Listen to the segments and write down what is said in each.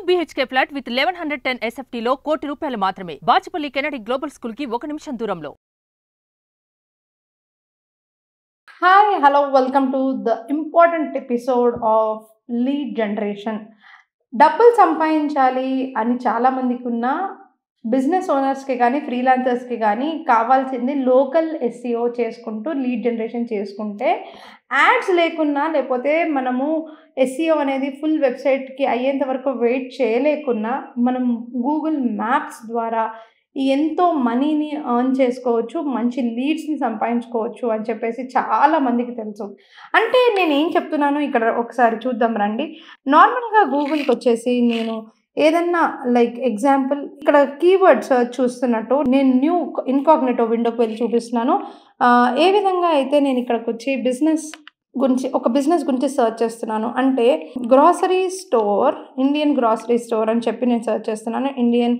BHK flat with 1110 SFT లో ₹1,00,00,000 మాత్రమే. Bachupally Kennedy global school కి 1 నిమిషం దూరంలో. Hi, hello, welcome to the important episode of lead generation. డబ్బులు సంపాదించాలి అని చాలామందికి ఉన్న బిజినెస్ ఓనర్స్కి కానీ ఫ్రీలాన్సర్స్కి కానీ కావాల్సింది లోకల్ SEO చేసుకుంటూ లీడ్ జనరేషన్ చేసుకుంటే యాడ్స్ లేకున్నా లేకపోతే మనము SEO అనేది ఫుల్ వెబ్సైట్కి అయ్యేంత వరకు వెయిట్ చేయలేకున్నా మనం గూగుల్ మ్యాప్స్ ద్వారా ఎంతో మనీని ఎర్న్ చేసుకోవచ్చు, మంచి లీడ్స్ని సంపాదించుకోవచ్చు అని చెప్పేసి చాలా మందికి తెలుసు. అంటే నేను ఏం చెప్తున్నానో ఇక్కడ ఒకసారి చూద్దాం రండి. నార్మల్గా గూగుల్కి వచ్చేసి నేను ఏదన్నా లైక్ ఎగ్జాంపుల్ ఇక్కడ కీవర్డ్ సర్చ్ చూస్తున్నట్టు నేను న్యూ ఇన్కాగ్నిటో విండోకి వెళ్ళి చూపిస్తున్నాను. ఏ విధంగా అయితే నేను ఇక్కడికి వచ్చి ఒక బిజినెస్ గురించి సర్చ్ చేస్తున్నాను అంటే grocery store, Indian grocery store అని చెప్పి నేను సర్చ్ చేస్తున్నాను. Indian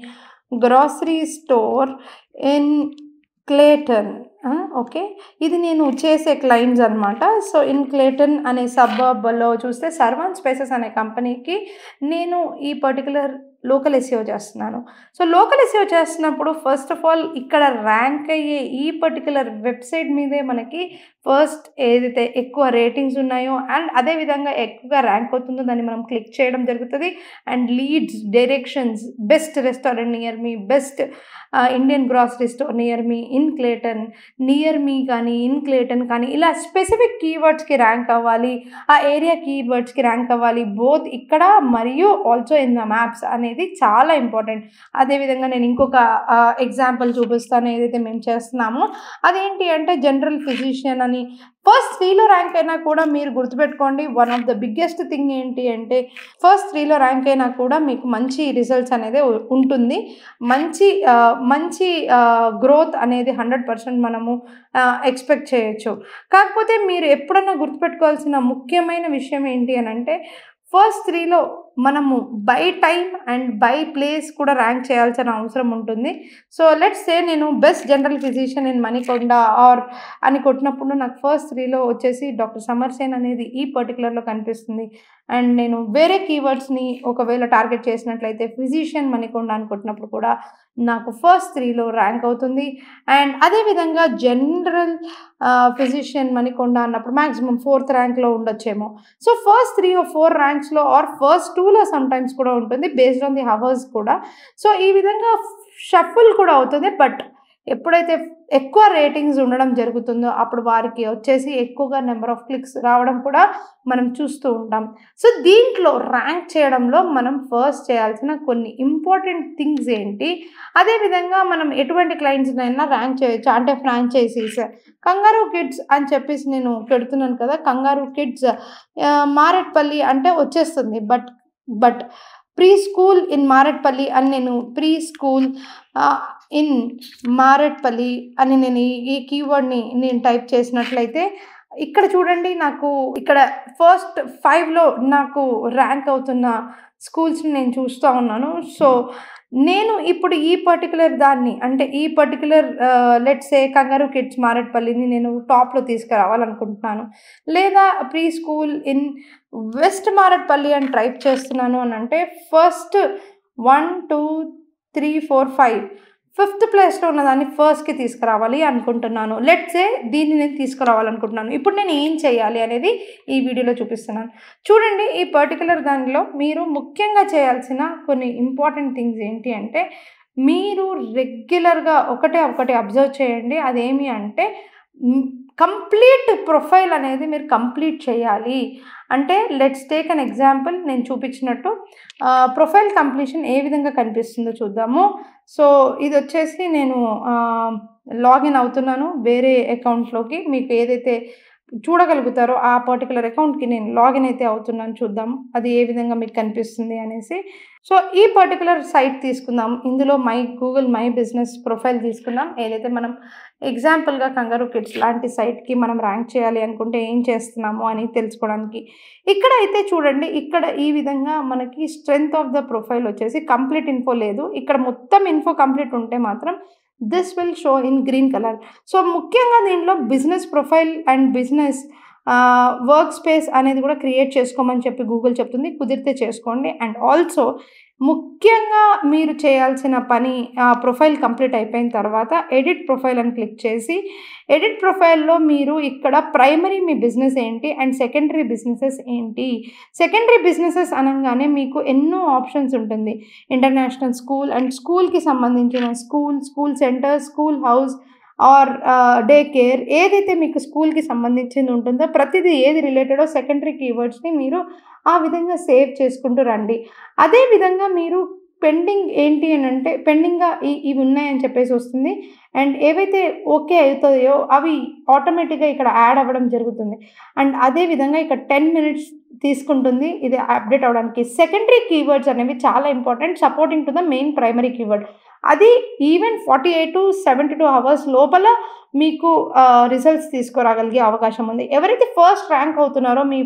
grocery store in Clayton. Okay, ఇది నేను చేసే క్లైమ్స్ అనమాట. సో ఇన్ క్లేటన్ అనే సబర్బ్లో చూస్తే సర్వన్ స్పేసెస్ అనే కంపెనీకి నేను ఈ పర్టికులర్ లోకల్ SEO చేస్తున్నాను. సో లోకల్ SEO చేస్తున్నప్పుడు ఫస్ట్ ఆఫ్ ఆల్ ఇక్కడ ర్యాంక్ అయ్యే ఈ పర్టికులర్ వెబ్సైట్ మీదే మనకి ఫస్ట్ ఏదైతే ఎక్కువ రేటింగ్స్ ఉన్నాయో అండ్ అదేవిధంగా ఎక్కువగా ర్యాంక్ అవుతుందో దాన్ని మనం క్లిక్ చేయడం జరుగుతుంది. And leads, directions, best restaurant near me, best Indian grocery store near me, in Clayton, near మీ కానీ ఇన్ క్లేటన్ కానీ ఇలా స్పెసిఫిక్ కీవర్డ్స్కి ర్యాంక్ అవ్వాలి, ఆ ఏరియా కీవర్డ్స్కి ర్యాంక్ అవ్వాలి బోత్ ఇక్కడ మరియు ఆల్సో ఇన్ ద మ్యాప్స్ అనేది చాలా ఇంపార్టెంట్. అదేవిధంగా నేను ఇంకొక ఎగ్జాంపుల్ చూపిస్తాను. ఏదైతే మేము చేస్తున్నామో అదేంటి అంటే జనరల్ ఫిజిషియన్ అని ఫస్ట్ 3లో ర్యాంక్ అయినా కూడా మీరు గుర్తుపెట్టుకోండి, one of the biggest thing ఏంటి అంటే ఫస్ట్ 3లో ర్యాంక్ అయినా కూడా మీకు మంచి రిజల్ట్స్ అనేది ఉంటుంది. మంచి గ్రోత్ అనేది 100% మనము ఎక్స్పెక్ట్ చేయొచ్చు. కాకపోతే మీరు ఎప్పుడన్నా గుర్తుపెట్టుకోవాల్సిన ముఖ్యమైన విషయం ఏంటి అని అంటే ఫస్ట్ 3లో మనము by time and by place కూడా ర్యాంక్ చేయాల్సిన అవసరం ఉంటుంది. సో లెట్స్ సే నేను best general physician in Manikonda or అని కొట్టినప్పుడు నాకు ఫస్ట్ 3లో వచ్చేసి డాక్టర్ సమర్ సేన్ అనేది ఈ పర్టికులర్లో కనిపిస్తుంది. అండ్ నేను వేరే కీవర్డ్స్ని ఒకవేళ టార్గెట్ చేసినట్లయితే ఫిజిషియన్ మణికొండ అని కొట్టినప్పుడు కూడా నాకు ఫస్ట్ 3లో ర్యాంక్ అవుతుంది. అండ్ అదేవిధంగా జనరల్ ఫిజిషియన్ మణికొండ అన్నప్పుడు మ్యాక్సిమం 4th ర్యాంక్లో ఉండొచ్చేమో. సో ఫస్ట్ 3 or 4 ర్యాంక్స్లో ఆర్ ఫస్ట్ 2లో సమ్టైమ్స్ కూడా ఉంటుంది బేస్డ్ ఆన్ ది హవర్స్ కూడా. సో ఈ విధంగా షఫుల్ కూడా అవుతుంది. బట్ ఎప్పుడైతే ఎక్కువ రేటింగ్స్ ఉండడం జరుగుతుందో అప్పుడు వారికి వచ్చేసి ఎక్కువగా నెంబర్ ఆఫ్ క్లిక్స్ రావడం కూడా మనం చూస్తూ ఉంటాం. సో దీంట్లో ర్యాంక్ చేయడంలో మనం ఫస్ట్ చేయాల్సిన కొన్ని ఇంపార్టెంట్ థింగ్స్ ఏంటి, అదేవిధంగా మనం ఎటువంటి క్లయింట్స్నైనా ర్యాంక్ చేయొచ్చు అంటే ఫ్రాంచైజీస్. కంగారూ కిడ్స్ అని చెప్పేసి నేను పెడుతున్నాను కదా, కంగారూ కిడ్స్ మారేట్పల్లి అంటే వచ్చేస్తుంది. But pre school in Marredpally అని నేను ప్రీ స్కూల్ ఇన్ మారేట్పల్లి అని నేను ఈ కీవర్డ్ని నేను టైప్ చేసినట్లయితే ఇక్కడ చూడండి నాకు ఇక్కడ ఫస్ట్ 5లో నాకు ర్యాంక్ అవుతున్న స్కూల్స్ని నేను చూస్తూ ఉన్నాను. సో నేను ఇప్పుడు ఈ పర్టికులర్ దాన్ని అంటే ఈ particular let's say Kangaroo Kids మారేట్పల్లిని నేను టాప్లో తీసుకురావాలనుకుంటున్నాను. లేదా preschool in west Marredpally అని టైప్ చేస్తున్నాను అని అంటే ఫస్ట్ 1, 2, 3, 4, 5 5th ప్లేస్లో ఉన్నదాన్ని ఫస్ట్కి తీసుకురావాలి అనుకుంటున్నాను. లెట్స్ సే దీన్ని నేను తీసుకురావాలనుకుంటున్నాను. ఇప్పుడు నేను ఏం చేయాలి అనేది ఈ వీడియోలో చూపిస్తున్నాను. చూడండి, ఈ పర్టికులర్ దానిలో మీరు ముఖ్యంగా చేయాల్సిన కొన్ని ఇంపార్టెంట్ థింగ్స్ ఏంటి అంటే మీరు రెగ్యులర్గా ఒకటి అబ్జర్వ్ చేయండి. అదేమి అంటే కంప్లీట్ ప్రొఫైల్ అనేది మీరు కంప్లీట్ చేయాలి. అంటే లెట్స్ టేక్ అన్ ఎగ్జాంపుల్. నేను చూపించినట్టు ప్రొఫైల్ కంప్లీషన్ ఏ విధంగా కనిపిస్తుందో చూద్దాము. సో ఇది వచ్చేసి నేను లాగిన్ అవుతున్నాను వేరే అకౌంట్లోకి. మీకు ఏదైతే చూడగలుగుతారో ఆ పర్టికులర్ అకౌంట్కి నేను లాగిన్ అయితే అవుతున్నాను. చూద్దాం అది ఏ విధంగా మీకు కనిపిస్తుంది అనేసి. సో ఈ పర్టికులర్ సైట్ తీసుకుందాం. ఇందులో గూగుల్ మై బిజినెస్ ప్రొఫైల్ తీసుకుందాం. ఏదైతే మనం ఎగ్జాంపుల్గా కంగారూ కిడ్స్ లాంటి సైట్కి మనం ర్యాంక్ చేయాలి అనుకుంటే ఏం చేస్తున్నాము అని తెలుసుకోవడానికి ఇక్కడ అయితే చూడండి, ఇక్కడ ఈ విధంగా మనకి స్ట్రెంగ్త్ ఆఫ్ ద ప్రొఫైల్ వచ్చేసి కంప్లీట్ ఇన్ఫో లేదు. ఇక్కడ మొత్తం ఇన్ఫో కంప్లీట్ ఉంటే మాత్రం this will show in green colour. So ముఖ్యంగా దీంట్లో business profile and business work space అనేది కూడా క్రియేట్ చేసుకోమని చెప్పి గూగుల్ చెప్తుంది. కుదిరితే చేసుకోండి. అండ్ ఆల్సో ముఖ్యంగా మీరు చేయాల్సిన పని ప్రొఫైల్ కంప్లీట్ అయిపోయిన తర్వాత ఎడిట్ ప్రొఫైల్ అని క్లిక్ చేసి ఎడిట్ ప్రొఫైల్‌లో మీరు ఇక్కడ ప్రైమరీ మీ బిజినెస్ ఏంటి అండ్ సెకండరీ బిజినెసెస్ ఏంటి. సెకండరీ బిజినెసెస్ అనంగానే మీకు ఎన్నో ఆప్షన్స్ ఉంటుంది. ఇంటర్నేషనల్ స్కూల్ అండ్ స్కూల్‌కి సంబంధించిన school centre, school house or day care ఏదైతే మీకు స్కూల్‌కి సంబంధించింది ఉంటుందో ప్రతిదీ ఏది రిలేటెడో సెకండరీ కీవర్డ్స్‌ని మీరు ఆ విధంగా సేవ్ చేసుకుంటూ రండి. అదే విధంగా మీరు పెండింగ్ ఏంటి అనంటే పెండింగ్‌గా ఇవి ఉన్నాయని చెప్పేసి వస్తుంది. అండ్ ఏవైతే ఓకే అవుతాయో అవి ఆటోమేటిక్‌గా ఇక్కడ యాడ్ అవ్వడం జరుగుతుంది. అండ్ అదే విధంగా ఇక్కడ 10 మినిట్స్ తీసుకుంటుంది ఇది అప్డేట్ అవ్వడానికి. సెకండరీ కీవర్డ్స్ అనేవి చాలా important supporting to the main primary keyword. అది ఈవెన్ 48-72 అవర్స్ లోపల మీకు రిజల్ట్స్ తీసుకురాగలిగే అవకాశం ఉంది. ఎవరైతే ఫస్ట్ ర్యాంక్ అవుతున్నారో మీ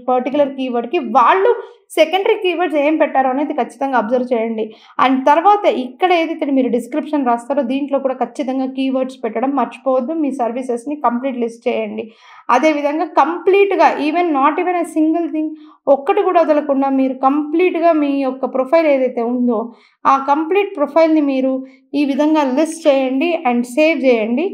పర్టిక్యులర్ కీవర్డ్‌కి వాళ్ళు సెకండరీ కీవర్డ్స్ ఏం పెట్టారో అనేది ఖచ్చితంగా అబ్జర్వ్ చేయండి. అండ్ తర్వాత ఇక్కడ ఏదైతే మీరు డిస్క్రిప్షన్ రాస్తారో దీంట్లో కూడా ఖచ్చితంగా కీవర్డ్స్ పెట్టడం మర్చిపోవద్దు. మీ సర్వీసెస్‌ని కంప్లీట్ లిస్ట్ చేయండి. అదేవిధంగా కంప్లీట్‌గా not even a single thing ఒక్కటి కూడా వదలకుండా మీరు కంప్లీట్‌గా మీ యొక్క ప్రొఫైల్ ఏదైతే ఉందో ఆ కంప్లీట్ ప్రొఫైల్‌ని మీరు ఈ విధంగా లిస్ట్ చేయండి అండ్ సేవ్ చేయండి.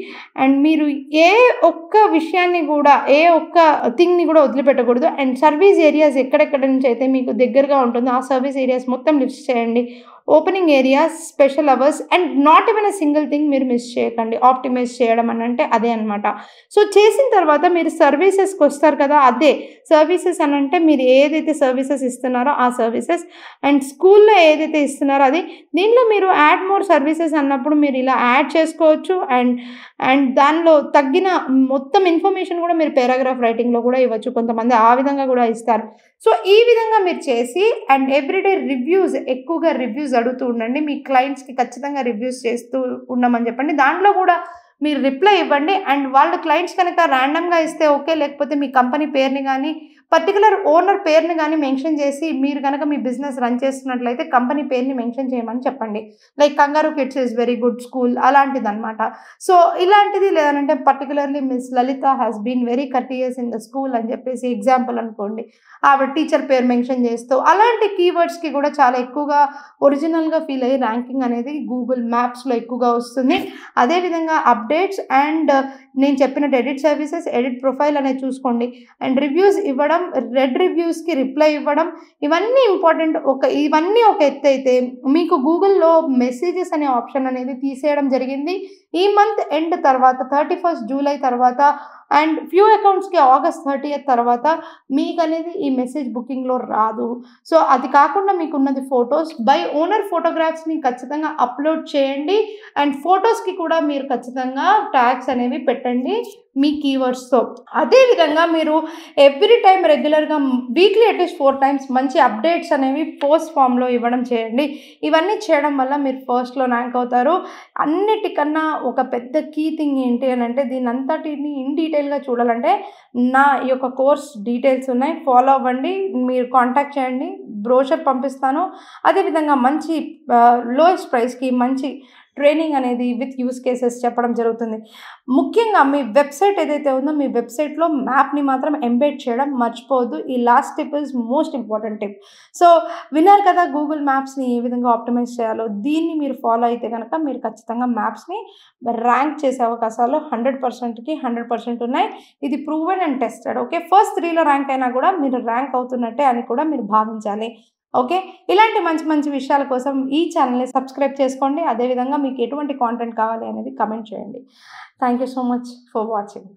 అండ్ మీరు ఏ ఒక్క విషయాన్ని కూడా ఏ ఒక్క థింగ్‌ని కూడా వదిలిపెట్టకూడదు. అండ్ సర్వీస్ ఏరియాస్ ఎక్కడెక్కడ నుంచి అయితే మీకు దగ్గరగా ఉంటుందో ఆ సర్వీస్ ఏరియాస్ మొత్తం లిస్ట్ చేయండి. Opening areas, special hours and not even a single thing మీరు మిస్ చేయకండి. ఆప్టిమైజ్ చేయడం అనంటే అదే అనమాట. సో చేసిన తర్వాత మీరు సర్వీసెస్‌కి వస్తారు కదా! అదే సర్వీసెస్ అనంటే మీరు ఏదైతే సర్వీసెస్ ఇస్తున్నారో ఆ సర్వీసెస్ అండ్ స్కూల్‌లో ఏదైతే ఇస్తున్నారో అది. దీనిలో మీరు యాడ్ మోర్ సర్వీసెస్ అన్నప్పుడు మీరు ఇలా యాడ్ చేసుకోవచ్చు. అండ్ దానిలో తగ్గిన మొత్తం ఇన్ఫర్మేషన్ కూడా మీరు పారాగ్రాఫ్ రైటింగ్‌లో కూడా ఇవ్వచ్చు. కొంతమంది ఆ విధంగా కూడా ఇస్తారు. సో ఈ విధంగా మీరు చేసి అండ్ ఎవ్రీడే ఎక్కువగా రివ్యూస్ అడుగుతూ ఉండండి. మీ క్లయింట్స్‌కి ఖచ్చితంగా రివ్యూస్ చేస్తూ ఉండమని చెప్పండి. దాంట్లో కూడా మీరు రిప్లై ఇవ్వండి. అండ్ వాళ్ళ క్లయింట్స్ కనుక ర్యాండమ్‌గా ఇస్తే ఓకే. లేకపోతే మీ కంపెనీ పేరుని గానీ, పర్టిక్యులర్ ఓనర్ పేరుని గానీ మెన్షన్ చేసి మీరు గనక మీ బిజినెస్ రన్ చేస్తున్నట్లయితే కంపెనీ పేరుని మెన్షన్ చేయమని చెప్పండి. Like Kangaroo Kids is very good school అలాంటిదనమాట. సో ఇలాంటిది లేదనంటే particularly miss Lalitha has been very courteous in the school అని చెప్పేసి ఎగ్జాంపుల్ అనుకోండి. ఆవిడ టీచర్ పేరు మెన్షన్ చేస్తూ అలాంటి కీవర్డ్స్‌కి కూడా చాలా ఎక్కువగా ఒరిజినల్‌గా ఫీల్ అయ్యి ర్యాంకింగ్ అనేది గూగుల్ మ్యాప్స్‌లో ఎక్కువగా వస్తుంది. అదేవిధంగా అప్డేట్స్ అండ్ నేను చెప్పినట్టు ఎడిట్ సర్వీసెస్, ఎడిట్ ప్రొఫైల్ అనేది చూసుకోండి. అండ్ రివ్యూస్ ఇవ్వడం, రెడ్ రివ్యూస్‌కి రిప్లై ఇవ్వడం ఇవన్నీ ఇంపార్టెంట్. ఇవన్నీ ఒక ఎత్తైతే మీకు గూగుల్‌లో మెసేజెస్ అనే ఆప్షన్ అనేది తీసేయడం జరిగింది. ఈ మంత్ ఎండ్ తర్వాత 31 జూలై తర్వాత అండ్ ఫ్యూ అకౌంట్స్‌కి ఆగస్ట్ 30 తర్వాత మీకనేది ఈ మెసేజ్ బుకింగ్‌లో రాదు. సో అది కాకుండా మీకున్నది ఫోటోస్ బై ఓనర్ ఫోటోగ్రాఫ్స్‌ని ఖచ్చితంగా అప్లోడ్ చేయండి. అండ్ ఫోటోస్‌కి కూడా మీరు ఖచ్చితంగా ట్యాగ్స్ అనేవి పెట్టండి మీ కీవర్డ్స్‌తో. అదేవిధంగా మీరు ఎవ్రీ టైమ్ రెగ్యులర్‌గా వీక్లీ అట్లీస్ట్ 4 టైమ్స్ మంచి అప్డేట్స్ అనేవి పోస్ట్ ఫామ్‌లో ఇవ్వడం చేయండి. ఇవన్నీ చేయడం వల్ల మీరు ఫస్ట్‌లో ర్యాంక్ అవుతారు. అన్నిటికన్నా ఒక పెద్ద కీ థింగ్ ఏంటి అనంటే దీనంతటిని ఇన్ డీటెయిల్‌గా చూడాలంటే నా ఈ యొక్క కోర్స్ డీటెయిల్స్ ఉన్నాయి. ఫాలో అవ్వండి. మీరు కాంటాక్ట్ చేయండి. బ్రోషర్ పంపిస్తాను. అదేవిధంగా మంచి లోయెస్ట్ ప్రైస్‌కి మంచి ట్రైనింగ్ అనేది విత్ యూజ్ కేసెస్ చెప్పడం జరుగుతుంది. ముఖ్యంగా మీ వెబ్సైట్ ఏదైతే ఉందో మీ వెబ్సైట్‌లో మ్యాప్‌ని మాత్రం ఎంబెడ్ చేయడం మర్చిపోవద్దు. ఈ last tip is most important tip. So విన్నారు కదా గూగుల్ మ్యాప్స్‌ని ఏ విధంగా ఆప్టిమైజ్ చేయాలో. దీన్ని మీరు ఫాలో అయితే గనక మీరు ఖచ్చితంగా మ్యాప్స్‌ని ర్యాంక్ చేసే అవకాశాలు 100%కి 100% ఉన్నాయి. ఇది proven and tested. Okay. First 3లో ర్యాంక్ అయినా కూడా మీరు ర్యాంక్ అవుతున్నట్టే అని కూడా మీరు భావించాలి. ఓకే. ఇలాంటి మంచి మంచి విషయాల కోసం ఈ ఛానల్‌ని సబ్స్క్రైబ్ చేసుకోండి. అదేవిధంగా మీకు ఎటువంటి కాంటెంట్ కావాలి అనేది కామెంట్ చేయండి. Thank you so much for watching.